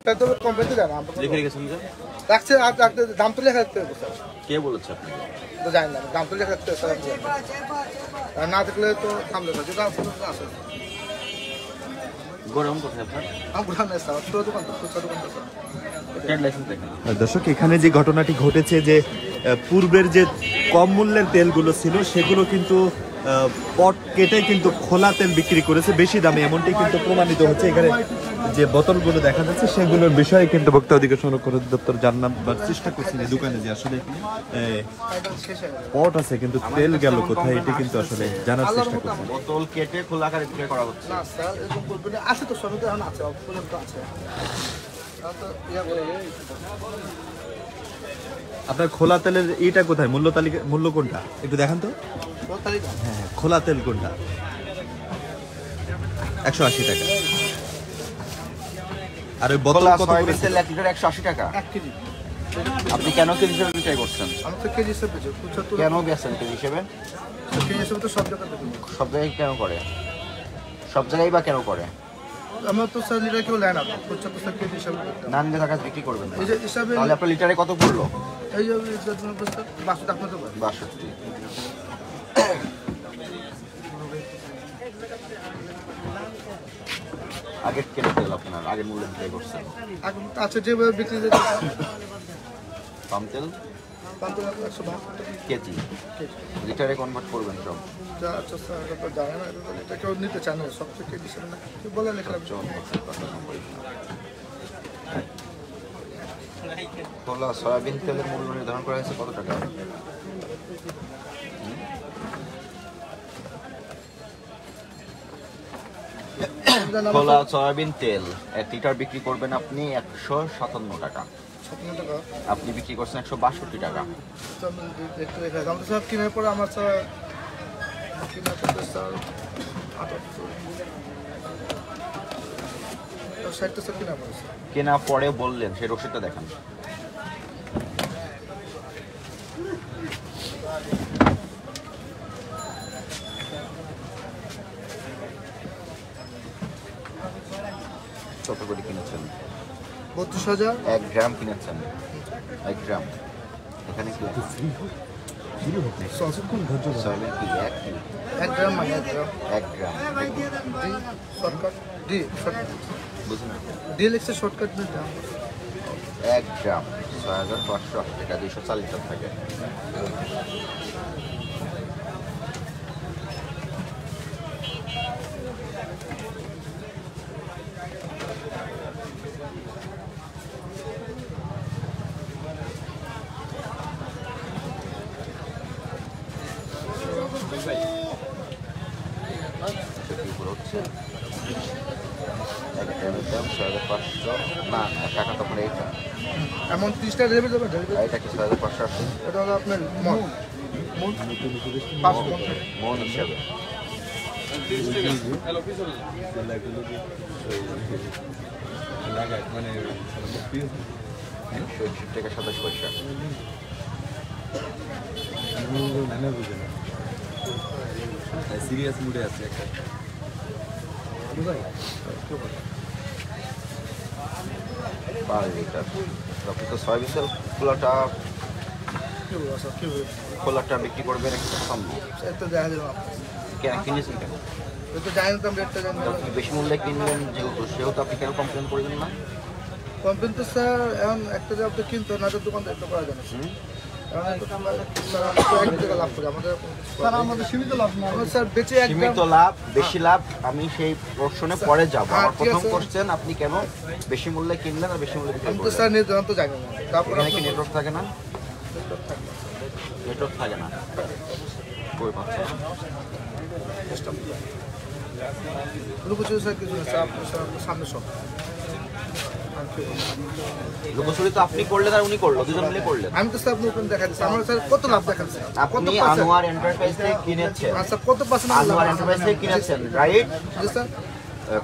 তো কমপ্লিট দেন লিখে রেখেছেন যে রাখছে দাম তো লেখা রাখতে হবে স্যার। কে বলেছে আপনি? তো জানি না, দাম তো লেখা রাখতে হবে স্যার। আর না থাকলে তো থামলে না, যেটা আছে আছে। গোডাউন কোথায় আপনার? আমার গোডাউন নেই স্যার, ছোটো দোকান তো, ছোটো দোকান তো স্যার। ট্রেড লাইসেন্স দেখেন। দর্শক, এখানে যে ঘটনাটি ঘটেছে যে পূর্বের যে কম মূল্যের তেলগুলো ছিল সেগুলো কিন্তু পট কেটে কিন্তু খোলা তেল বিক্রি করেছে বেশি দামে, এমনটি কিন্তু প্রমাণিত হচ্ছে। এখানে যে বোতলগুলো দেখা যাচ্ছে সেগুলোর বিষয়ে কিন্তু ভোক্তা অধিকার সংরক্ষণ দপ্তর জানার চেষ্টা করছেন এই দোকানে যে আসলে পট আছে কিন্তু তেল গেল কোথায়, এটি কিন্তু আসলে জানার চেষ্টা করছেন। বোতল কেটে খোলা আকারে বিক্রি করা হচ্ছে। না স্যার, এরকম করবেন আছে তো, সবই তো এখন আছে, পর্যন্ত আছে। আপনার খোলা তেলের এইটা কোথায়, মূল্য তালিকা মূল্য কোনটা একটু দেখান তো। হ্যাঁ, খোলা তেল কোনটা? 180 টাকা। আর ওই বোতল কত করে? তেল 1 লিটার 180 টাকা। 1 কেজি। আপনি কেন কেজি হিসেবে বিক্রি করছেন? আমি তো কেজি হিসেবে বেচি। কেন বেচেন কেজি হিসেবে? কেজি হিসেবে তো সব জায়গায় দেখুন। সব জায়গায় কেন করে? সব জায়গায় বা কেন করে? আমরা তো স্যার লিটার কেউ নেয় না, 75 কেজি হিসাবে। না নিলে টাকা বিক্রি করবেন না। এই যে হিসাবে তাহলে আপনার লিটারে কত পড়লো? এই যে 52 টাকা তো পারে। 62। আগের কেটে তেল আপনার আগের মূল্যে বিক্রি করছেন। আচ্ছা, যেভাবে বিক্রি করতে পাম তেল 172 কেজি লিটারে কনভার্ট করবেন সব। আচ্ছা স্যার, এটা তো জানে না, এটা কেউ নিতে চায় না, সব থেকে কেজি হিসাবে না কেউ বলে লেখা রাখবে। খোলা সয়াবিন তেলের মূল্য নির্ধারণ করা হয়েছে কত টাকা? খোলা সয়াবিন তেল 1 লিটার বিক্রি করবেন আপনি 157 টাকা। 57 টাকা আপনি বিক্রি করছেন 162 টাকা। তো আমি দেখতে দেখা আমি সব কেনার পরে আমার স্যার কেনার পরে স্যার 60 স্যার কেনার পরে স্যার। কেনা পরে বললেন, সেই রসিদটা দেখান। কত করে কিনেছেন? 32,000। 1 গ্রাম কিনেছেন। 1 গ্রাম এখানে কি সয়াবিন কি 1 গ্রাম মানে 1 গ্রাম। 1 গ্রাম শর্টকাট ডি, শর্টকাট বুঝলেন? ডি লিখছে, শর্টকাট ডি। 1 গ্রাম 6,580 টাকা, 240 টাকা থাকে। হচ্ছে 1 গ্রামের দাম 6,500 না টাকা তো আপনার এইটা এমন 30টা ডেলিভারি দেবেন। এটা কি 6,580? এটা হলো আপনার মন মন হিসাবে মানে 60 টাকা 27 পয়সা। সিরিয়াস মুডে আছে একটা। পার লিটার আপনি তো সয়াবিন তেল খোলাটা বিক্রি করবেন একটু কম। এটা দেখা যাবে কেন কিনেছেন কেন? তো জানি না, রেটটা জানি না। বেশি মূল্যে কিনবেন সেহেতু আপনি কেন কমপ্লেন করবেন না? কমপ্লেন তো স্যার এখন একটা যে আপনি কিনতে না, দোকান একটা করা যায় না স্যার। আমাদের সীমিত লাভ না স্যার, বেঁচে সীমিত লাভ বেশি লাভ আমি সেই প্রশ্নে পরে যাবো। আমার প্রথম কোশ্চেন, আপনি কেন বেশি মূল্যে কিনলেন আর বেশি মূল্যে বিক্রি আমি তো করলেন? স্যার নির্ধারণ তো জানি না। তারপর এখানে কি নেটওয়ার্ক থাকে না? নেটওয়ার্ক থাকে না, কই পাচ্ছে না? লুকোচুরি স্যার কিছু না স্যার, আপনার সামনে সব লুকোচুরি তো আপনি করলেন আর উনি করলো, দুজন মিলে করলেন। আমি তো স্যার আপনার ওপেন দেখা দিচ্ছি, আমার স্যার কত লাভ দেখাচ্ছে। আপনি আনোয়ার এন্টারপ্রাইজ থেকে কিনেছেন, স্যার কত পার্সেন্ট আনোয়ার এন্টারপ্রাইজ থেকে কিনেছেন, রাইট? স্যার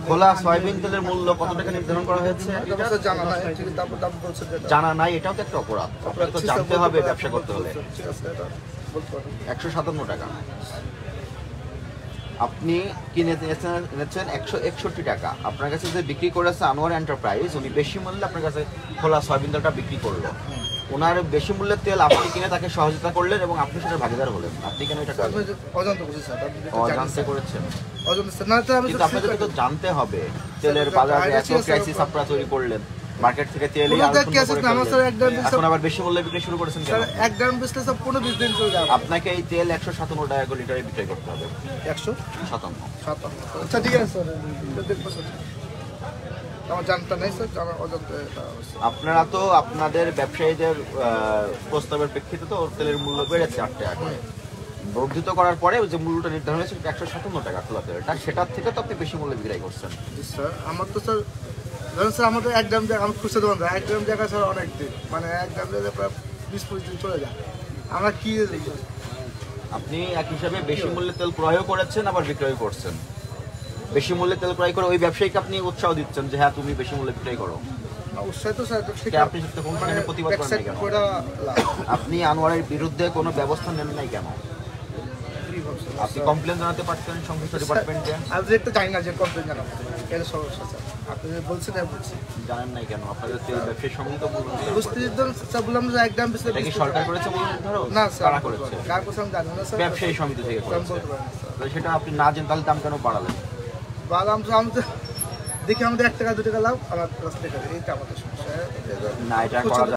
খোলা সয়াবিন তেলের মূল্য কত টাকা নির্ধারণ করা হয়েছে? এটা স্যার জানা নাই, ঠিক আছে। তারপর দাম বলছে যেটা জানা নাই, এটাও তো একটা অপরাধ। আপনাকে তো জানতে হবে ব্যবসা করতে হলে। ঠিক আছে, এটা বলতে পারবেন। 157 টাকা আপনি কিনে এনেছেন 161 টাকা, আপনার কাছে যে বিক্রি করেছে আনোয়ার এন্টারপ্রাইজ, উনি বেশি মূল্যে আপনার কাছে খোলা সয়াবিন তেলটা বিক্রি করলো। ওনার বেশি মূল্যের তেল আপনি কিনে তাকে সহযোগিতা করলেন এবং আপনি সেটা ভাগিদার হলেন। আপনি কেন এটা আমি অজান্তে করছি স্যার, আপনি যেটা জানেন অজান্তে স্যার। করেছেন? অজান্তে স্যার, না স্যার আমি কিন্তু আপনাদেরকে তো জানতে হবে, তেলের বাজারে এত ক্রাইসিস আপনারা তৈরি করলেন, মার্কেট থেকে তেল এখন আবার বেশি মূল্যে বিক্রি শুরু করেছেন কেন? স্যার 1 গ্রাম বেচলে স্যার 15-20 দিন চলে যাবে। আপনাকে এই তেল 157 টাকা করে লিটারে বিক্রি করতে হবে। 157। আচ্ছা ঠিক আছে স্যার, দেখবো স্যার। আমার জানতা নেই স্যার, আমার অজান্তে এটা হচ্ছে। আপনারা তো আপনাদের ব্যবসায়ীদের প্রস্তাবের প্রেক্ষিতে তো তেলের মূল্য বেড়েছে 8 টাকা করে, বর্ধিত করার পরে যে মূল্যটা নির্ধারণ হয়েছে 157 টাকা খোলা তেলটা, সেটার থেকে তো আপনি বেশি মূল্যে বিক্রয় করছেন। জি স্যার, আমার তো স্যার ধরেন স্যার আমাদের 1 গ্রাম জায়গা, আমার খুচরা দোকান 1 গ্রাম জায়গা স্যার অনেক দিন, মানে 1 গ্রাম জায়গা প্রায় 20-25 দিন চলে যায়। আমরা কি আপনি এক হিসাবে বেশি মূল্যে তেল ক্রয়ও করেছেন আবার বিক্রয় করছেন। বেশি মূল্যে তেল ক্রয় করে ওই ব্যবসায়ীকে আপনি উৎসাহ দিচ্ছেন যে হ্যাঁ তুমি বেশি মূল্যে বিক্রয় করো। উৎসাহ তো স্যার ঠিক, আপনি সেটা কোন ধরনের প্রতিবাদ করেন নাই কেন? আপনি আনোয়ারের বিরুদ্ধে কোনো ব্যবস্থা নেন নাই কেন? আপনি কমপ্লেন জানাতে পারতেন সংশ্লিষ্ট ডিপার্টমেন্টে। আমি একটা জানি না যে কমপ্লেন জানাবো, এটা সমস্যা স্যার। আপনি বলছেন না, বলছি জানেন নাই কেন? আপনাদের তেল ব্যবসায়ীর সঙ্গে তো বুঝতে দিতাম স্যার, বললাম যে 1 গ্রাম বেচলে এটা কি সরকার করেছে মূল্য নির্ধারণ? না স্যার, কারা করেছে? কার কথা আমি জানি না স্যার, ব্যবসায়ী সমিতি থেকে আমি করেছে। বলতে পারি না স্যার। তো সেটা আপনি না জেনে তাহলে দাম কেন বাড়ালেন? বাদাম তো আমি তো দেখি আমাদের 1 টাকা 2 টাকা লাভ, আমার কাছ থেকে এইটা আমাদের সমস্যা। না, এটা করা